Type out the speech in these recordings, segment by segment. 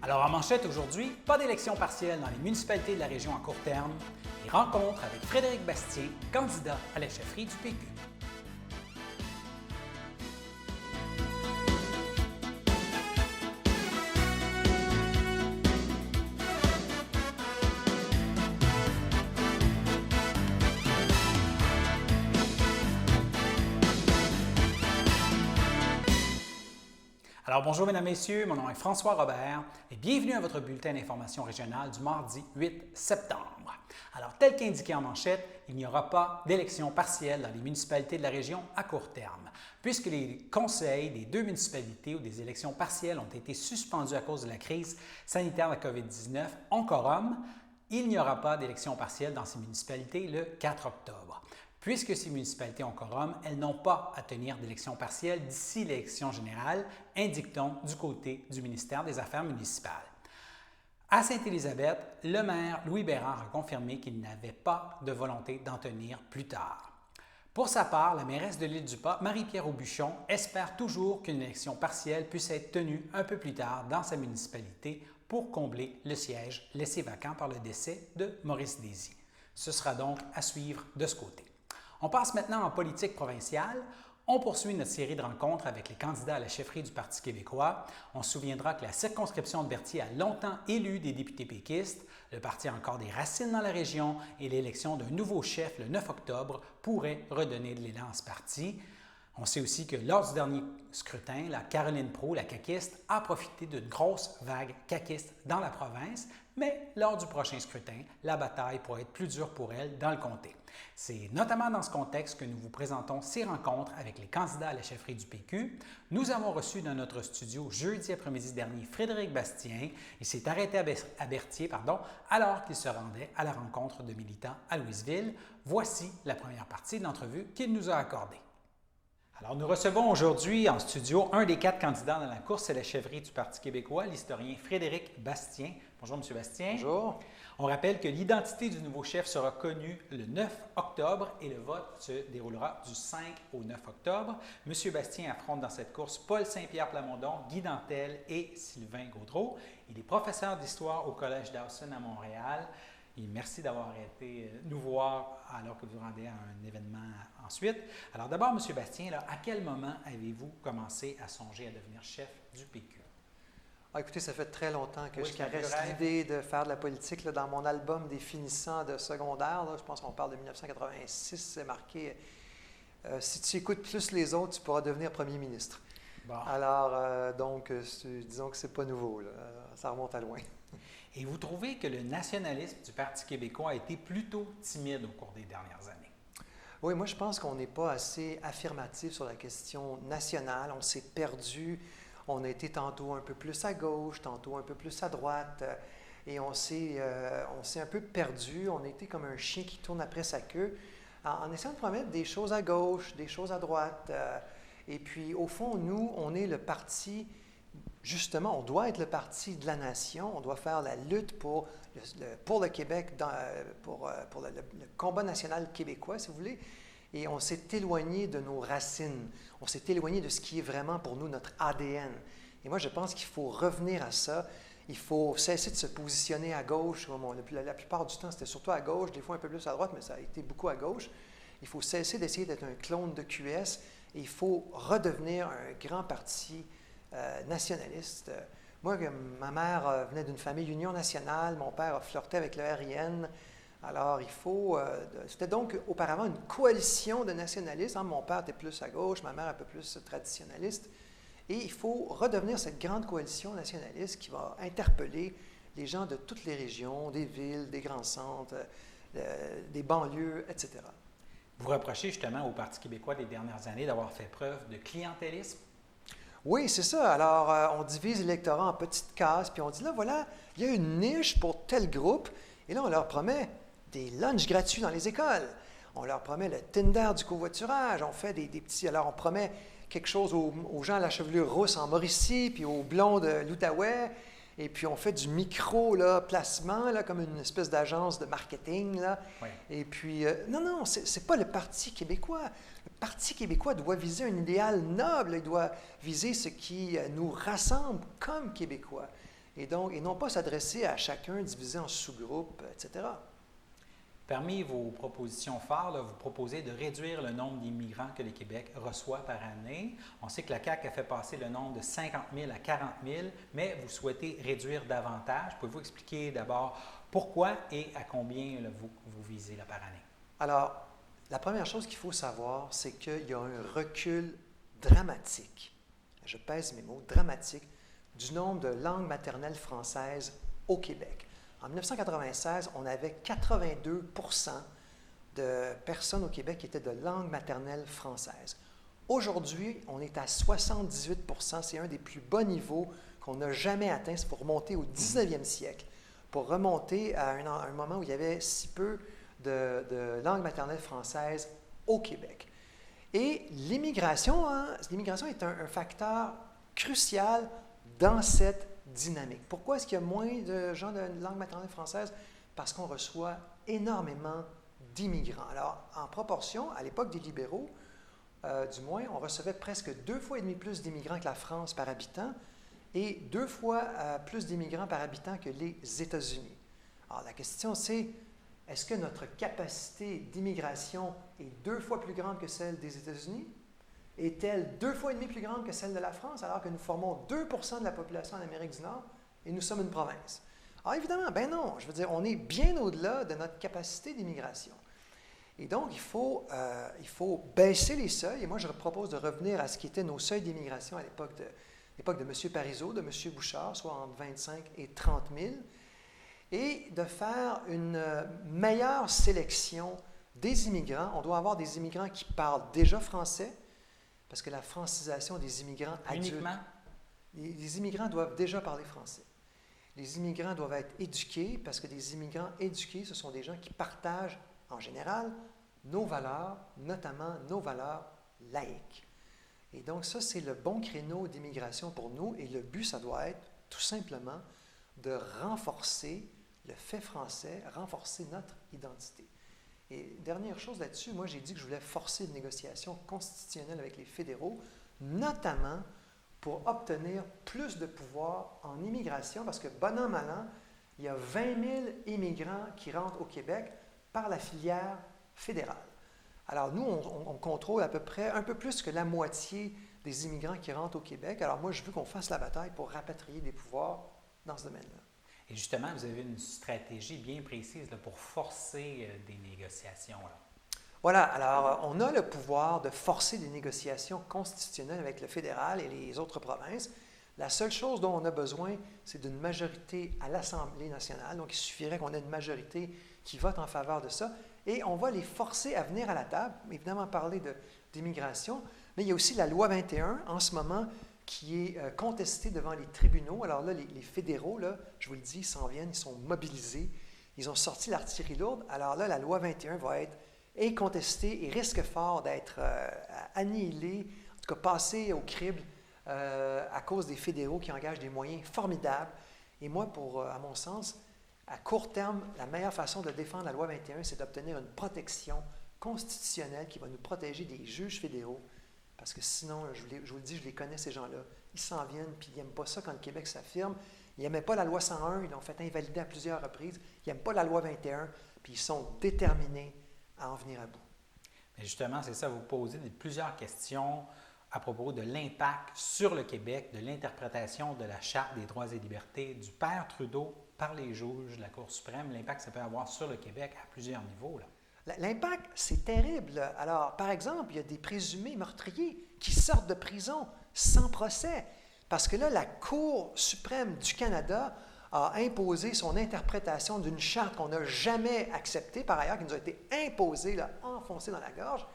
Alors en manchette aujourd'hui, pas d'élection partielle dans les municipalités de la région à court terme et rencontre avec Frédéric Bastien, candidat à la chefferie du PQ. Alors bonjour mesdames, messieurs, mon nom est François Robert et bienvenue à votre bulletin d'information régionale du mardi 8 septembre. Alors tel qu'indiqué en manchette, il n'y aura pas d'élection partielle dans les municipalités de la région à court terme, puisque les conseils des deux municipalités où des élections partielles ont été suspendus à cause de la crise sanitaire de la COVID-19 en quorum. Il n'y aura pas d'élection partielle dans ces municipalités le 4 octobre. Puisque ces municipalités ont quorum, elles n'ont pas à tenir d'élection partielle d'ici l'élection générale, indique-t-on du côté du ministère des Affaires municipales. À Sainte-Élisabeth, le maire Louis Bérard a confirmé qu'il n'avait pas de volonté d'en tenir plus tard. Pour sa part, la mairesse de l'Île-du-Pas, Marie-Pierre Aubuchon, espère toujours qu'une élection partielle puisse être tenue un peu plus tard dans sa municipalité pour combler le siège laissé vacant par le décès de Maurice Désy. Ce sera donc à suivre de ce côté. On passe maintenant en politique provinciale. On poursuit notre série de rencontres avec les candidats à la chefferie du Parti québécois. On se souviendra que la circonscription de Berthier a longtemps élu des députés péquistes. Le parti a encore des racines dans la région et l'élection d'un nouveau chef le 9 octobre pourrait redonner de l'élan à ce parti. On sait aussi que lors du dernier scrutin, la Caroline Proulx, la caquiste, a profité d'une grosse vague caquiste dans la province, mais lors du prochain scrutin, la bataille pourrait être plus dure pour elle dans le comté. C'est notamment dans ce contexte que nous vous présentons ces rencontres avec les candidats à la chefferie du PQ. Nous avons reçu dans notre studio jeudi après-midi dernier Frédéric Bastien. Il s'est arrêté à Berthier alors qu'il se rendait à la rencontre de militants à Louisville. Voici la première partie de l'entrevue qu'il nous a accordée. Alors, nous recevons aujourd'hui en studio un des 4 candidats dans la course à la chefferie du Parti québécois, l'historien Frédéric Bastien. Bonjour, M. Bastien. Bonjour. On rappelle que l'identité du nouveau chef sera connue le 9 octobre et le vote se déroulera du 5 au 9 octobre. M. Bastien affronte dans cette course Paul Saint-Pierre Plamondon, Guy Dantel et Sylvain Gaudreault. Il est professeur d'histoire au Collège Dawson à Montréal. Et merci d'avoir été nous voir alors que vous rendez à un événement ensuite. Alors d'abord, M. Bastien, à quel moment avez-vous commencé à songer à devenir chef du PQ? Écoutez, ça fait très longtemps que je caresse l'idée de faire de la politique. Là, dans mon album des finissants de secondaire, je pense qu'on parle de 1986, c'est marqué « Si tu écoutes plus les autres, tu pourras devenir premier ministre ». Bon. Alors, disons que c'est pas nouveau, là. Ça remonte à loin. Et vous trouvez que le nationalisme du Parti québécois a été plutôt timide au cours des dernières années? Oui, moi je pense qu'on n'est pas assez affirmatif sur la question nationale. On s'est perdu. On a été tantôt un peu plus à gauche, tantôt un peu plus à droite. Et on s'est un peu perdu. On a été comme un chien qui tourne après sa queue en essayant de promettre des choses à gauche, des choses à droite. Et puis, au fond, nous, on est le parti. Justement, on doit être le parti de la nation, on doit faire la lutte pour le Québec, pour le combat national québécois, si vous voulez, et on s'est éloigné de nos racines, on s'est éloigné de ce qui est vraiment pour nous notre ADN. Et moi, je pense qu'il faut revenir à ça, il faut cesser de se positionner à gauche, la plupart du temps c'était surtout à gauche, des fois un peu plus à droite, mais ça a été beaucoup à gauche. Il faut cesser d'essayer d'être un clone de QS et il faut redevenir un grand parti nationaliste. Moi, ma mère venait d'une famille Union nationale, mon père a flirté avec le RIN. Alors, c'était donc auparavant une coalition de nationalistes. Mon père était plus à gauche, ma mère un peu plus traditionnaliste. Et il faut redevenir cette grande coalition nationaliste qui va interpeller les gens de toutes les régions, des villes, des grands centres, des banlieues, etc. Vous reprochez justement au Parti québécois des dernières années d'avoir fait preuve de clientélisme. Oui, c'est ça. Alors, on divise l'électorat en petites cases, puis on dit, là, voilà, il y a une niche pour tel groupe, et là, on leur promet des lunchs gratuits dans les écoles. On leur promet le Tinder du covoiturage. On fait des petits... Alors, on promet quelque chose aux gens à la chevelure rousse en Mauricie, puis aux blonds de l'Outaouais, et puis on fait du micro-placement, comme une espèce d'agence de marketing. Là. Oui. Et puis, non, c'est pas le Parti québécois. Le Parti québécois doit viser un idéal noble, il doit viser ce qui nous rassemble comme Québécois. et non pas s'adresser à chacun divisé en sous-groupes, etc. Parmi vos propositions phares, là, vous proposez de réduire le nombre d'immigrants que le Québec reçoit par année. On sait que la CAQ a fait passer le nombre de 50 000 à 40 000, mais vous souhaitez réduire davantage. Pouvez-vous expliquer d'abord pourquoi et à combien là, vous visez là, par année? Alors, la première chose qu'il faut savoir, c'est qu'il y a un recul dramatique, je pèse mes mots, dramatique, du nombre de langues maternelles françaises au Québec. En 1996, on avait 82 % de personnes au Québec qui étaient de langue maternelle française. Aujourd'hui, on est à 78 %. C'est un des plus bas niveaux qu'on n'a jamais atteint. C'est pour remonter au 19e siècle, pour remonter à un moment où il y avait si peu de langue maternelle française au Québec. Et l'immigration, l'immigration est un facteur crucial dans cette dynamique. Pourquoi est-ce qu'il y a moins de gens de langue maternelle française? Parce qu'on reçoit énormément d'immigrants. Alors, en proportion, à l'époque des libéraux, du moins, on recevait presque 2,5 fois plus d'immigrants que la France par habitant et 2 fois plus d'immigrants par habitant que les États-Unis. Alors, la question, c'est est-ce que notre capacité d'immigration est 2 fois plus grande que celle des États-Unis? Est-elle 2,5 fois plus grande que celle de la France, alors que nous formons 2 % de la population en Amérique du Nord et nous sommes une province? Alors évidemment, ben non, je veux dire, on est bien au-delà de notre capacité d'immigration. Et donc, il faut baisser les seuils, et moi je propose de revenir à ce qui étaient nos seuils d'immigration à l'époque de M. Parizeau, de M. Bouchard, soit entre 25 et 30 000, et de faire une meilleure sélection des immigrants. On doit avoir des immigrants qui parlent déjà français, parce que la francisation des immigrants adultes... Uniquement? Les immigrants doivent déjà parler français. Les immigrants doivent être éduqués, parce que des immigrants éduqués, ce sont des gens qui partagent, en général, nos valeurs, notamment nos valeurs laïques. Et donc ça, c'est le bon créneau d'immigration pour nous, et le but, ça doit être tout simplement de renforcer le fait français, renforcer notre identité. Et dernière chose là-dessus, moi j'ai dit que je voulais forcer une négociation constitutionnelle avec les fédéraux, notamment pour obtenir plus de pouvoir en immigration, parce que bon an, mal an, il y a 20 000 immigrants qui rentrent au Québec par la filière fédérale. Alors nous, on contrôle à peu près un peu plus que la moitié des immigrants qui rentrent au Québec. Alors moi, je veux qu'on fasse la bataille pour rapatrier des pouvoirs dans ce domaine-là. Et justement, vous avez une stratégie bien précise là, pour forcer des négociations. Là. Voilà, alors on a le pouvoir de forcer des négociations constitutionnelles avec le fédéral et les autres provinces. La seule chose dont on a besoin, c'est d'une majorité à l'Assemblée nationale. Donc il suffirait qu'on ait une majorité qui vote en faveur de ça. Et on va les forcer à venir à la table, évidemment parler d'immigration, mais il y a aussi la loi 21 en ce moment qui est contesté devant les tribunaux. Alors là, les fédéraux, là, je vous le dis, ils s'en viennent, ils sont mobilisés. Ils ont sorti l'artillerie lourde. Alors là, la loi 21 va être contestée et risque fort d'être annihilée, en tout cas passée au crible à cause des fédéraux qui engagent des moyens formidables. Et moi, à mon sens, à court terme, la meilleure façon de défendre la loi 21, c'est d'obtenir une protection constitutionnelle qui va nous protéger des juges fédéraux. Parce que sinon, je vous le dis, je les connais, ces gens-là. Ils s'en viennent, puis ils n'aiment pas ça quand le Québec s'affirme. Ils n'aimaient pas la loi 101, ils l'ont fait invalider à plusieurs reprises. Ils n'aiment pas la loi 21, puis ils sont déterminés à en venir à bout. Mais justement, c'est ça, vous posez plusieurs questions à propos de l'impact sur le Québec de l'interprétation de la Charte des droits et libertés du père Trudeau par les juges de la Cour suprême, l'impact que ça peut avoir sur le Québec à plusieurs niveaux. Là. L'impact, c'est terrible. Alors, par exemple, il y a des présumés meurtriers qui sortent de prison sans procès. Parce que là, la Cour suprême du Canada a imposé son interprétation d'une charte qu'on n'a jamais acceptée, par ailleurs, qui nous a été imposée, là, enfoncée dans la gorge.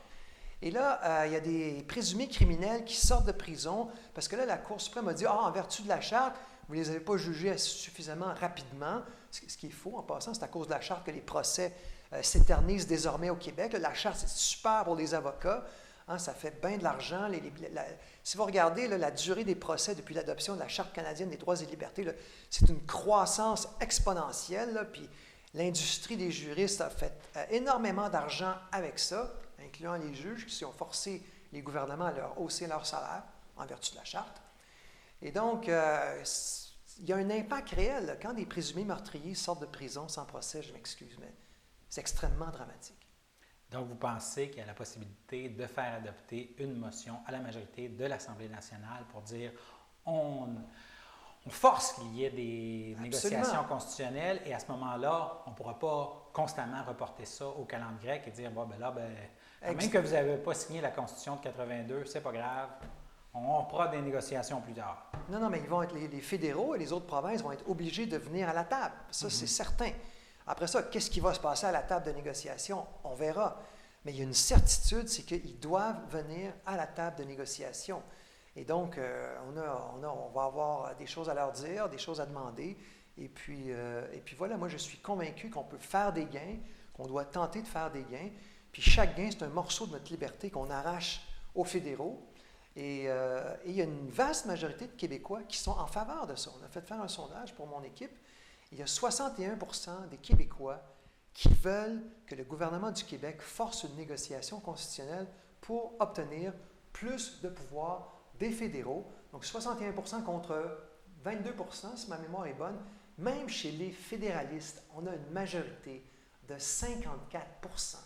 Et là, il y a des présumés criminels qui sortent de prison parce que là, la Cour suprême a dit « Ah, en vertu de la charte, vous ne les avez pas jugés suffisamment rapidement. » Ce qui est faux, en passant, c'est à cause de la charte que les procès s'éternisent désormais au Québec. Là, la charte, c'est super pour les avocats. Hein, ça fait bien de l'argent. Si vous regardez là, la durée des procès depuis l'adoption de la Charte canadienne des droits et libertés, là, c'est une croissance exponentielle. Là, puis l'industrie des juristes a fait énormément d'argent avec ça, incluant les juges qui ont forcé les gouvernements à leur hausser leur salaire en vertu de la Charte. Et donc, il y a un impact réel. Là. Quand des présumés meurtriers sortent de prison sans procès, je m'excuse, mais c'est extrêmement dramatique. Donc, vous pensez qu'il y a la possibilité de faire adopter une motion à la majorité de l'Assemblée nationale pour dire on force qu'il y ait des négociations constitutionnelles et à ce moment-là, on ne pourra pas constamment reporter ça au calendrier grec et dire bon, ben là, même que vous n'avez pas signé la Constitution de 82, c'est pas grave, on fera des négociations plus tard. Non, mais ils vont être, les fédéraux et les autres provinces vont être obligés de venir à la table. Ça, c'est certain. Après ça, qu'est-ce qui va se passer à la table de négociation? On verra. Mais il y a une certitude, c'est qu'ils doivent venir à la table de négociation. Et donc, on va avoir des choses à leur dire, des choses à demander. Et puis voilà, moi, je suis convaincu qu'on peut faire des gains, qu'on doit tenter de faire des gains. Puis chaque gain, c'est un morceau de notre liberté qu'on arrache aux fédéraux. Et il y a une vaste majorité de Québécois qui sont en faveur de ça. On a fait faire un sondage pour mon équipe. Il y a 61 % des Québécois qui veulent que le gouvernement du Québec force une négociation constitutionnelle pour obtenir plus de pouvoir des fédéraux. Donc 61 % contre 22 % si ma mémoire est bonne. Même chez les fédéralistes, on a une majorité de 54 %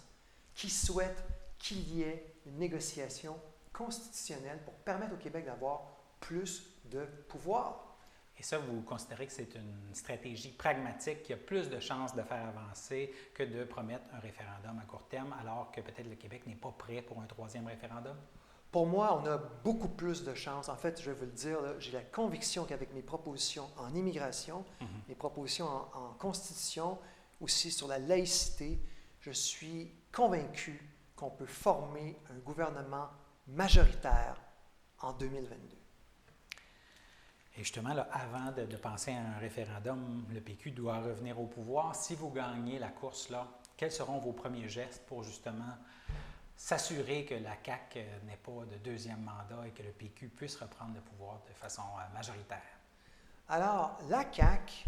qui souhaitent qu'il y ait une négociation constitutionnelle pour permettre au Québec d'avoir plus de pouvoir. Et ça, vous considérez que c'est une stratégie pragmatique qui a plus de chances de faire avancer que de promettre un référendum à court terme, alors que peut-être le Québec n'est pas prêt pour un troisième référendum? Pour moi, on a beaucoup plus de chances. En fait, je vais vous le dire, j'ai la conviction qu'avec mes propositions en immigration, mes propositions en constitution, aussi sur la laïcité, je suis convaincu qu'on peut former un gouvernement majoritaire en 2022. Et justement, là, avant de penser à un référendum, le PQ doit revenir au pouvoir. Si vous gagnez la course, là, quels seront vos premiers gestes pour justement s'assurer que la CAQ n'ait pas de deuxième mandat et que le PQ puisse reprendre le pouvoir de façon majoritaire? Alors, la CAQ,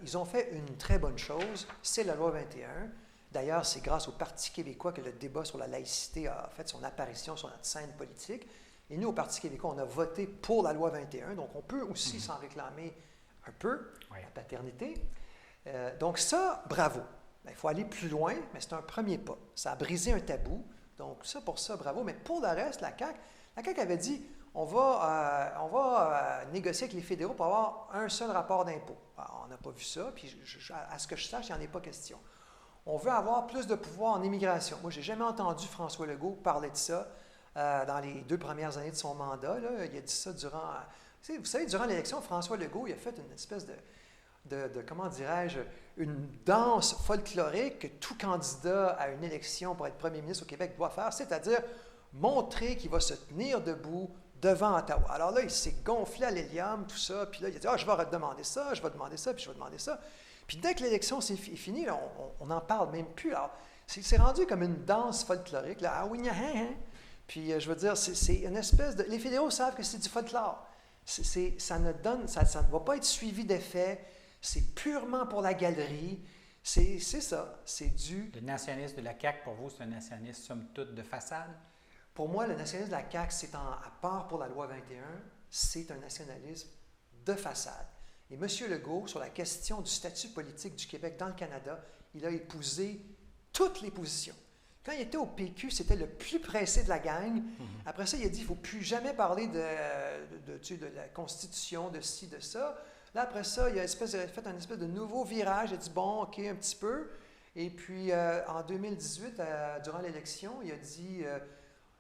ils ont fait une très bonne chose, c'est la loi 21. D'ailleurs, c'est grâce au Parti québécois que le débat sur la laïcité a fait son apparition sur notre scène politique. Et nous, au Parti québécois, on a voté pour la loi 21, donc on peut aussi s'en réclamer un peu, la paternité. Donc ça, bravo. Il faut aller plus loin, mais c'est un premier pas. Ça a brisé un tabou, donc ça, pour ça, bravo. Mais pour le reste, la CAQ avait dit, on va négocier avec les fédéraux pour avoir un seul rapport d'impôt. On n'a pas vu ça, puis à ce que je sache, il n'y en a pas question. On veut avoir plus de pouvoir en immigration. Moi, je n'ai jamais entendu François Legault parler de ça. Dans les 2 premières années de son mandat, là, il a dit ça durant... Vous savez, durant l'élection, François Legault, il a fait une espèce de comment dirais-je, une danse folklorique que tout candidat à une élection pour être premier ministre au Québec doit faire, c'est-à-dire montrer qu'il va se tenir debout devant Ottawa. Alors là, il s'est gonflé à l'hélium, tout ça, puis là, il a dit « Ah, je vais demander ça, je vais demander ça, puis je vais demander ça. » Puis dès que l'élection est finie, là, on n'en parle même plus. Alors, c'est rendu comme une danse folklorique, là, « Ah oui, hein. Puis, je veux dire, c'est une espèce de... Les fédéraux savent que c'est du folklore. Ça ne va pas être suivi d'effet. C'est purement pour la galerie. C'est ça. C'est du... Le nationalisme de la CAQ, pour vous, c'est un nationalisme, somme toute, de façade? Pour moi, le nationalisme de la CAQ, à part pour la loi 21, c'est un nationalisme de façade. Et M. Legault, sur la question du statut politique du Québec dans le Canada, il a épousé toutes les positions. Quand il était au PQ, c'était le plus pressé de la gang. Après ça, il a dit qu'il ne faut plus jamais parler de la Constitution, de ci, de ça. Là, après ça, il a fait un espèce de nouveau virage. Il a dit, bon, OK, un petit peu. Et puis, en 2018, durant l'élection, il a dit,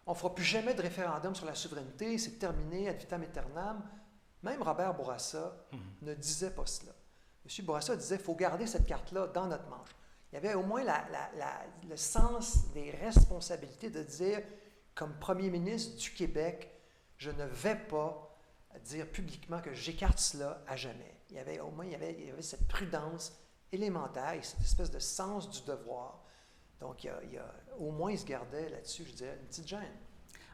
on ne fera plus jamais de référendum sur la souveraineté, c'est terminé, ad vitam aeternam. Même Robert Bourassa ne disait pas cela. M. Bourassa disait, il faut garder cette carte-là dans notre manche. Il y avait au moins le sens des responsabilités de dire, comme premier ministre du Québec, je ne vais pas dire publiquement que j'écarte cela à jamais. Il y avait cette prudence élémentaire et cette espèce de sens du devoir. Donc, au moins, il se gardait là-dessus, je dirais, une petite gêne.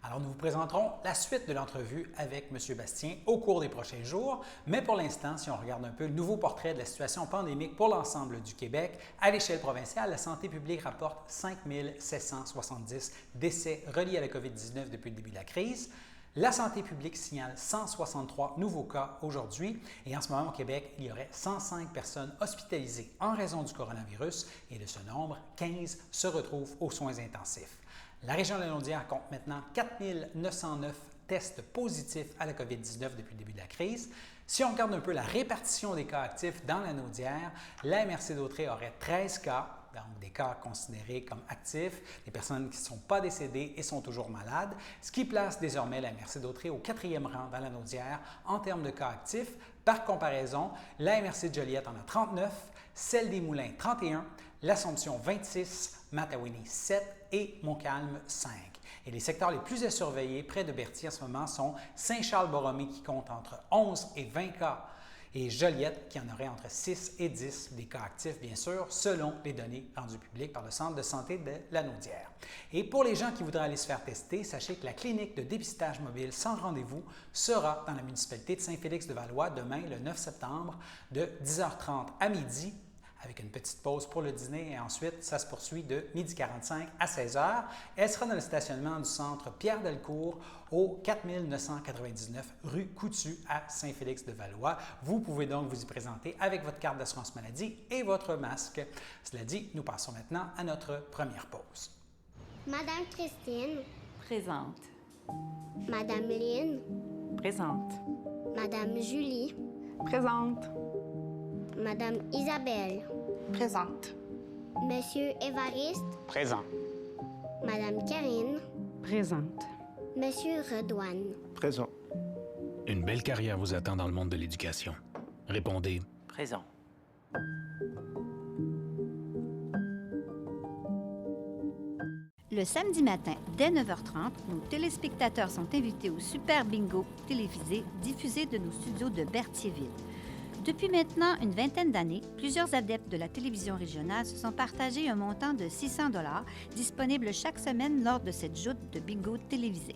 Alors, nous vous présenterons la suite de l'entrevue avec M. Bastien au cours des prochains jours. Mais pour l'instant, si on regarde un peu le nouveau portrait de la situation pandémique pour l'ensemble du Québec, à l'échelle provinciale, la santé publique rapporte 5 770 décès reliés à la COVID-19 depuis le début de la crise. La santé publique signale 163 nouveaux cas aujourd'hui et en ce moment au Québec, il y aurait 105 personnes hospitalisées en raison du coronavirus et de ce nombre, 15 se retrouvent aux soins intensifs. La région de la Naudière compte maintenant 4 909 tests positifs à la COVID-19 depuis le début de la crise. Si on regarde un peu la répartition des cas actifs dans la Naudière, la MRC d'Autrey aurait 13 cas, donc des cas considérés comme actifs, des personnes qui ne sont pas décédées et sont toujours malades, ce qui place désormais la MRC d'Autrey au 4e rang dans la Naudière en termes de cas actifs. Par comparaison, la MRC de Joliette en a 39, celle des Moulins 31, l'Assomption 26, Matawini 7 et Montcalm 5. Et les secteurs les plus à surveiller près de Berthier en ce moment sont Saint-Charles-Borromée qui compte entre 11 et 20 cas et Joliette qui en aurait entre 6 et 10 des cas actifs, bien sûr, selon les données rendues publiques par le Centre de santé de la Naudière. Et pour les gens qui voudraient aller se faire tester, sachez que la clinique de dépistage mobile sans rendez-vous sera dans la municipalité de Saint-Félix-de-Valois demain, le 9 septembre, de 10h30 à midi, avec une petite pause pour le dîner et ensuite, ça se poursuit de 12h45 à 16h. Elle sera dans le stationnement du centre Pierre Delcourt au 4999 rue Coutu à Saint-Félix-de-Valois. Vous pouvez donc vous y présenter avec votre carte d'assurance maladie et votre masque. Cela dit, nous passons maintenant à notre première pause. Madame Christine. Présente. Madame Lynn. Présente. Madame Julie. Présente. Madame Isabelle. Présente. Monsieur Évariste. Présent. Madame Karine. Présente. Monsieur Redouane. Présent. Une belle carrière vous attend dans le monde de l'éducation. Répondez Présent. Le samedi matin, dès 9h30, nos téléspectateurs sont invités au Super Bingo télévisé diffusé de nos studios de Berthierville. Depuis maintenant une vingtaine d'années, plusieurs adeptes de la télévision régionale se sont partagés un montant de 600 $ disponible chaque semaine lors de cette joute de bingo télévisé.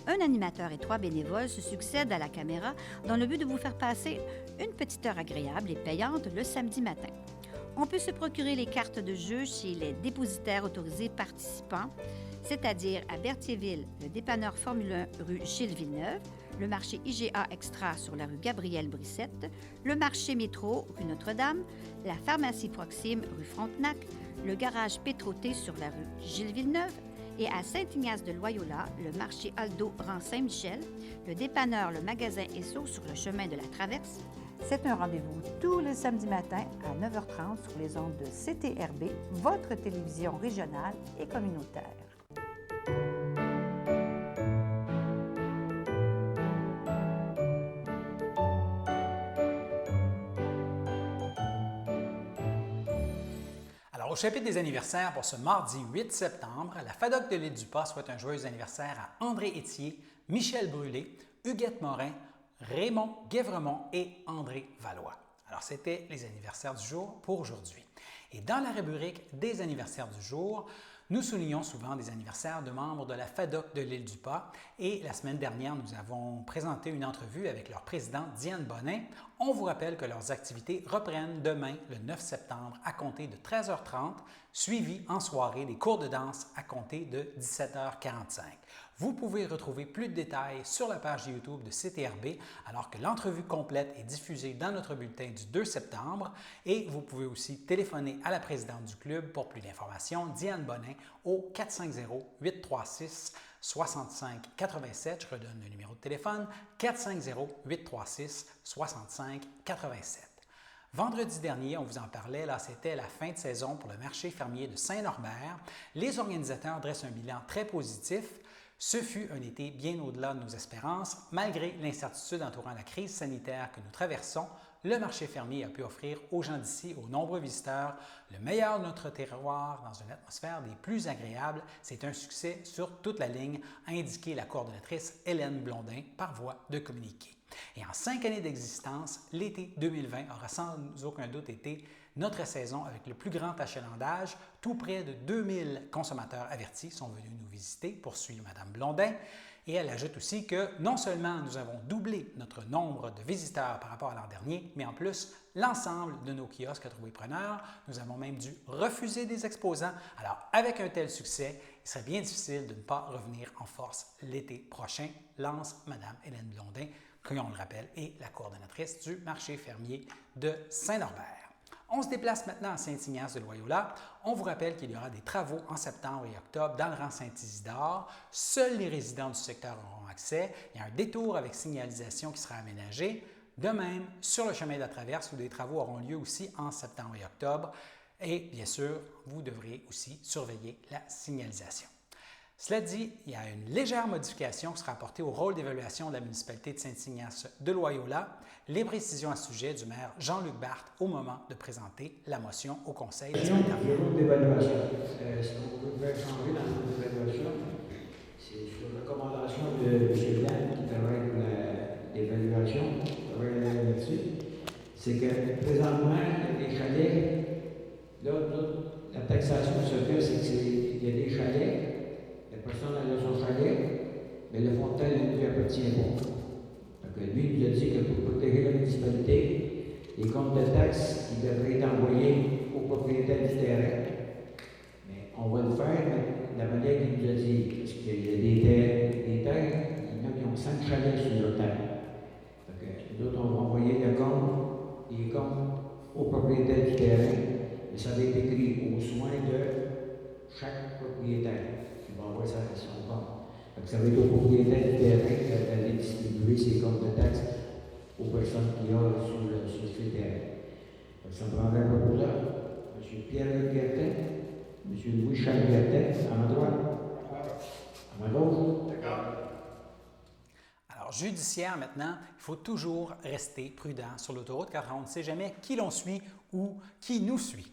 Un animateur et 3 bénévoles se succèdent à la caméra dans le but de vous faire passer une petite heure agréable et payante le samedi matin. On peut se procurer les cartes de jeu chez les dépositaires autorisés participants, c'est-à-dire à Berthierville, le dépanneur Formule 1 rue Gilles Villeneuve, le marché IGA Extra sur la rue Gabrielle-Brissette, le marché Métro rue Notre-Dame, la pharmacie Proxime rue Frontenac, le garage Pétroté sur la rue Gilles Villeneuve et à Saint-Ignace-de-Loyola, le marché Aldo rang Saint-Michel, le dépanneur Le Magasin Esso sur le chemin de la Traverse. C'est un rendez-vous tous les samedis matins à 9h30 sur les ondes de CTRB, votre télévision régionale et communautaire. Alors, au chapitre des anniversaires pour ce mardi 8 septembre, la FADOC de l'île du Pas souhaite un joyeux anniversaire à André Étier, Michel Brûlé, Huguette Morin, Raymond Guévremont et André Valois. Alors, c'était les anniversaires du jour pour aujourd'hui. Et dans la rubrique des anniversaires du jour, nous soulignons souvent des anniversaires de membres de la FADOC de l'île du Pas et la semaine dernière, nous avons présenté une entrevue avec leur présidente Diane Bonin. On vous rappelle que leurs activités reprennent demain, le 9 septembre, à compter de 13h30, suivi en soirée des cours de danse à compter de 17h45. Vous pouvez retrouver plus de détails sur la page YouTube de CTRB, alors que l'entrevue complète est diffusée dans notre bulletin du 2 septembre. Et vous pouvez aussi téléphoner à la présidente du club pour plus d'informations, Diane Bonin, au 450-836-6587. Je redonne le numéro de téléphone, 450-836-6587. Vendredi dernier, on vous en parlait, là c'était la fin de saison pour le marché fermier de Saint-Norbert. Les organisateurs dressent un bilan très positif. Ce fut un été bien au-delà de nos espérances. Malgré l'incertitude entourant la crise sanitaire que nous traversons, le marché fermier a pu offrir aux gens d'ici, aux nombreux visiteurs, le meilleur de notre terroir dans une atmosphère des plus agréables. C'est un succès sur toute la ligne, a indiqué la coordonnatrice Hélène Blondin par voie de communiqué. Et en 5 années d'existence, l'été 2020 aura sans aucun doute été notre saison avec le plus grand achalandage. Tout près de 2000 consommateurs avertis sont venus nous visiter, poursuit Mme Blondin. Et elle ajoute aussi que non seulement nous avons doublé notre nombre de visiteurs par rapport à l'an dernier, mais en plus, l'ensemble de nos kiosques a trouvé preneur. Nous avons même dû refuser des exposants. Alors, avec un tel succès, il serait bien difficile de ne pas revenir en force l'été prochain, lance Mme Hélène Blondin, qui, on le rappelle, est la coordonnatrice du marché fermier de Saint-Norbert. On se déplace maintenant à Saint-Ignace de Loyola. On vous rappelle qu'il y aura des travaux en septembre et octobre dans le rang Saint-Isidore. Seuls les résidents du secteur auront accès. Il y a un détour avec signalisation qui sera aménagé. De même, sur le chemin de la traverse, où des travaux auront lieu aussi en septembre et octobre. Et bien sûr, vous devrez aussi surveiller la signalisation. Cela dit, il y a une légère modification qui sera apportée au rôle d'évaluation de la municipalité de Saint-Ignace de Loyola. Les précisions à ce sujet du maire Jean-Luc Barthes au moment de présenter la motion au Conseil des Le rôle d'évaluation. Ce qu'on veut faire changer dans notre évaluation, c'est sur recommandation de M. Blanc qui travaille pour l'évaluation, qui travaille là-dessus, c'est que présentement, il y a des chalets. Là, la taxation se fait, c'est qu'il y a des chalets. La personne a son chalet, mais le fontaine ne lui appartient pas. Donc, lui, il nous a dit que pour protéger la municipalité, les comptes de taxes, ils devraient être envoyés aux propriétaires du terrain. Mais on va le faire, mais la manière qu'il nous a dit, parce qu'il y a des terres, il y en a qui ont 5 chalets sur leur terre. Donc, nous autres, on va envoyer les comptes aux propriétaires du terrain, mais ça va être écrit aux soins de chaque propriétaire. On va envoyer ça à son compte. Donc, ça va être au propriétaire du terrain d'aller distribuer ses comptes de taxes aux personnes qui ont sur ce terrain. Donc, ça me prendrait un proposeur, M. Pierre-Luc Gertin, M. Louis-Charles Gertin, à ma droite, à ma gauche. D'accord. Alors, judiciaire maintenant, il faut toujours rester prudent sur l'autoroute car on ne sait jamais qui l'on suit ou qui nous suit.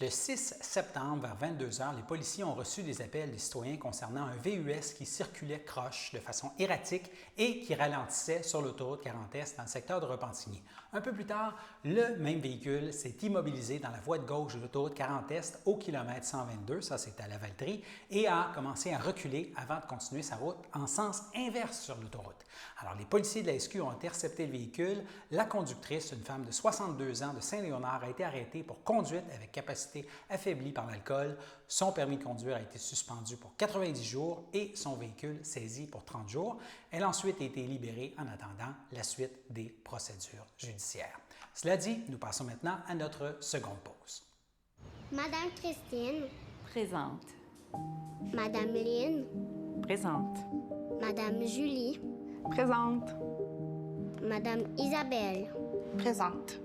Le 6 septembre, vers 22 h, les policiers ont reçu des appels des citoyens concernant un VUS qui circulait croche de façon erratique et qui ralentissait sur l'autoroute 40S dans le secteur de Repentigny. Un peu plus tard, le même véhicule s'est immobilisé dans la voie de gauche de l'autoroute 40Est au kilomètre 122, ça c'est à Lavaltrie, et a commencé à reculer avant de continuer sa route en sens inverse sur l'autoroute. Alors les policiers de la SQ ont intercepté le véhicule. La conductrice, une femme de 62 ans de Saint-Léonard, a été arrêtée pour conduite avec capacité affaiblie par l'alcool. Son permis de conduire a été suspendu pour 90 jours et son véhicule saisi pour 30 jours. Elle a ensuite été libérée en attendant la suite des procédures judiciaires. Cela dit, nous passons maintenant à notre seconde pause. Madame Christine, Présente. Madame Lynn, Présente. Madame Julie, Présente. Madame Isabelle, Présente.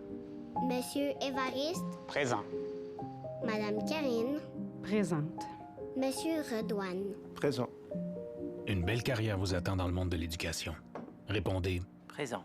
Monsieur Évariste, Présent. Madame Karine, Présente. Monsieur Redouane. Présent. Une belle carrière vous attend dans le monde de l'éducation. Répondez Présent.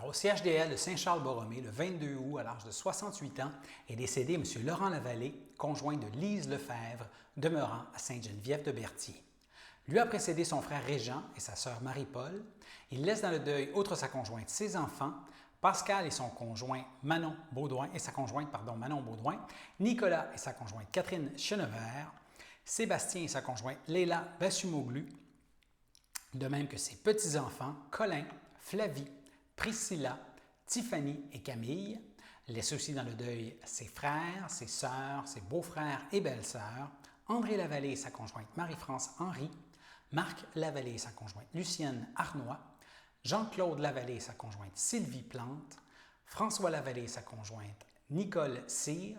Au CHDL de Saint-Charles-Borromée, le 22 août, à l'âge de 68 ans, est décédé M. Laurent Lavallée, conjoint de Lise Lefebvre, demeurant à Sainte-Geneviève-de-Berthier. Lui a précédé son frère Régent et sa sœur Marie-Paul. Il laisse dans le deuil, outre sa conjointe, ses enfants, Pascal et son conjoint Manon Baudouin, Nicolas et sa conjointe Catherine Chenevert, Sébastien et sa conjointe Léla Bassumoglu, de même que ses petits-enfants Colin, Flavie, Priscilla, Tiffany et Camille. Laisse aussi dans le deuil ses frères, ses sœurs, ses beaux-frères et belles-sœurs, André Lavallée et sa conjointe Marie-France Henry, Marc Lavallée et sa conjointe Lucienne Arnois, Jean-Claude Lavallée et sa conjointe Sylvie Plante, François Lavallée et sa conjointe Nicole Cyr,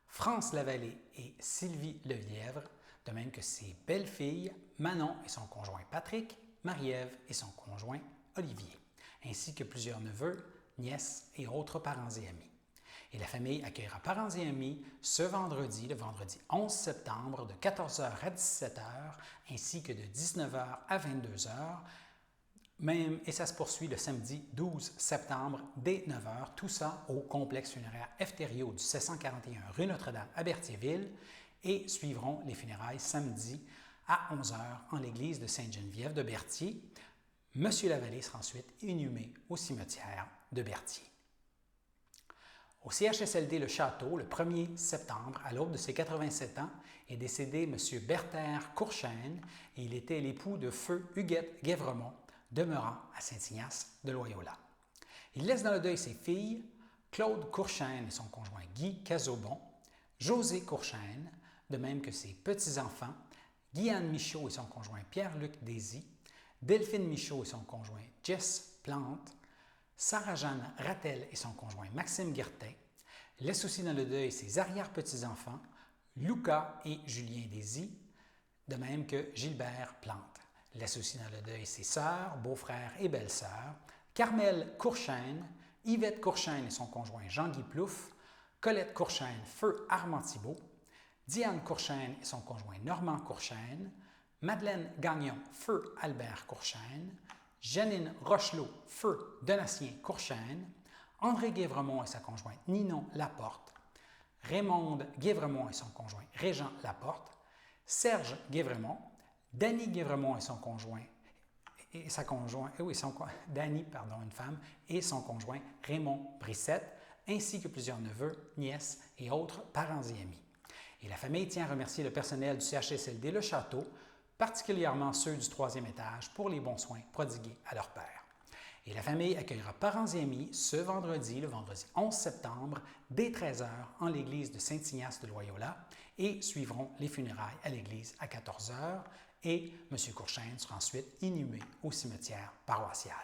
France Lavallée et Sylvie Lelièvre, de même que ses belles-filles Manon et son conjoint Patrick, Marie-Ève et son conjoint Olivier, ainsi que plusieurs neveux, nièces et autres parents et amis. Et la famille accueillera parents et amis ce vendredi, le vendredi 11 septembre, de 14h à 17h, ainsi que de 19h à 22h, et ça se poursuit le samedi 12 septembre dès 9h, tout ça au complexe funéraire Efterio du 741 rue Notre-Dame à Berthierville, et suivront les funérailles samedi à 11h en l'église de Sainte-Geneviève de Berthier. Monsieur Lavallée sera ensuite inhumé au cimetière de Berthier. Au CHSLD Le Château, le 1er septembre, à l'aube de ses 87 ans, est décédé M. Berther Courchaine et il était l'époux de feu Huguette Guévremont, demeurant à Saint-Ignace de Loyola. Il laisse dans le deuil ses filles, Claude Courchaine et son conjoint Guy Cazobon, José Courchaine, de même que ses petits-enfants, Guyane Michaud et son conjoint Pierre-Luc Désy, Delphine Michaud et son conjoint Jess Plante, Sarah-Jeanne Rattel et son conjoint Maxime Guertin, laisse aussi dans le deuil ses arrière-petits-enfants, Lucas et Julien Désy, de même que Gilbert Plante. Laisse aussi dans le deuil ses sœurs, beaux-frères et belles-sœurs, Carmel Courchaine, Yvette Courchaine et son conjoint Jean-Guy Plouffe, Colette Courchaine, feu Armand Thibault, Diane Courchaine et son conjoint Normand Courchaine, Madeleine Gagnon, feu Albert Courchaine, Janine Rochelot, feu Donatien Courchaine, André Guévremont et sa conjointe Ninon Laporte, Raymonde Guévremont et son conjoint Régent Laporte, Serge Guévremont, Dany Guévremont et son conjoint une femme, et son conjoint Raymond Brissette, ainsi que plusieurs neveux, nièces et autres parents et amis. Et la famille tient à remercier le personnel du CHSLD Le Château, particulièrement ceux du 3e étage, pour les bons soins prodigués à leur père. Et la famille accueillera parents et amis ce vendredi, le vendredi 11 septembre, dès 13h en l'église de Saint-Ignace de Loyola, et suivront les funérailles à l'église à 14h, et M. Courchaine sera ensuite inhumé au cimetière paroissial.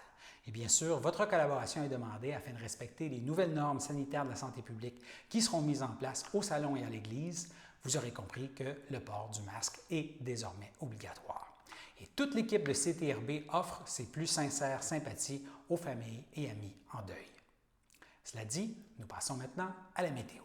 Et bien sûr, votre collaboration est demandée afin de respecter les nouvelles normes sanitaires de la santé publique qui seront mises en place au salon et à l'église. Vous aurez compris que le port du masque est désormais obligatoire. Et toute l'équipe de CTRB offre ses plus sincères sympathies aux familles et amis en deuil. Cela dit, nous passons maintenant à la météo.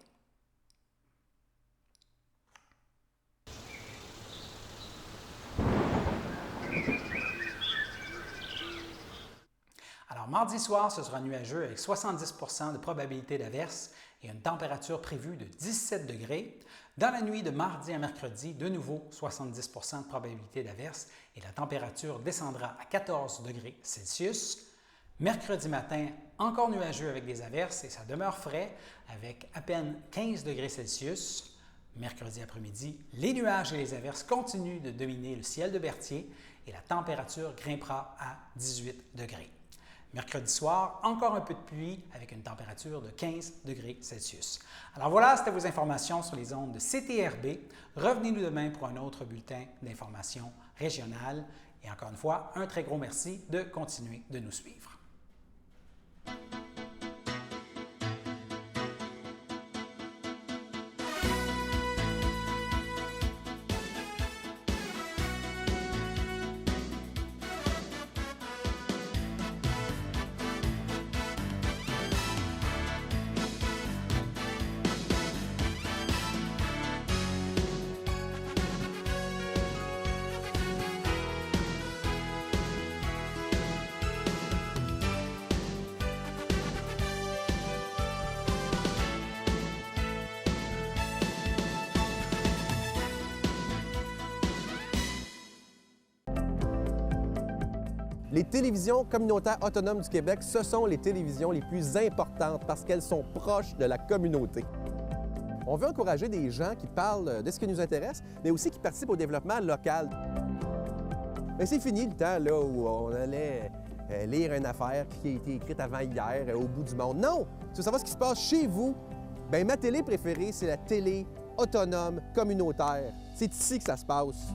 Alors, mardi soir, ce sera nuageux avec 70 % de probabilité d'averse et une température prévue de 17 degrés. Dans la nuit de mardi à mercredi, de nouveau 70 % de probabilité d'averse et la température descendra à 14 degrés Celsius. Mercredi matin, encore nuageux avec des averses et ça demeure frais avec à peine 15 degrés Celsius. Mercredi après-midi, les nuages et les averses continuent de dominer le ciel de Berthier et la température grimpera à 18 degrés. Mercredi soir, encore un peu de pluie avec une température de 15 degrés Celsius. Alors voilà, c'était vos informations sur les ondes de CTRB. Revenez-nous demain pour un autre bulletin d'information régionale. Et encore une fois, un très gros merci de continuer de nous suivre. Les télévisions communautaires autonomes du Québec, ce sont les télévisions les plus importantes parce qu'elles sont proches de la communauté. On veut encourager des gens qui parlent de ce qui nous intéresse, mais aussi qui participent au développement local. Mais c'est fini le temps là, où on allait lire une affaire qui a été écrite avant hier au bout du monde. Non! Tu veux savoir ce qui se passe chez vous? Bien, ma télé préférée, c'est la télé autonome communautaire. C'est ici que ça se passe.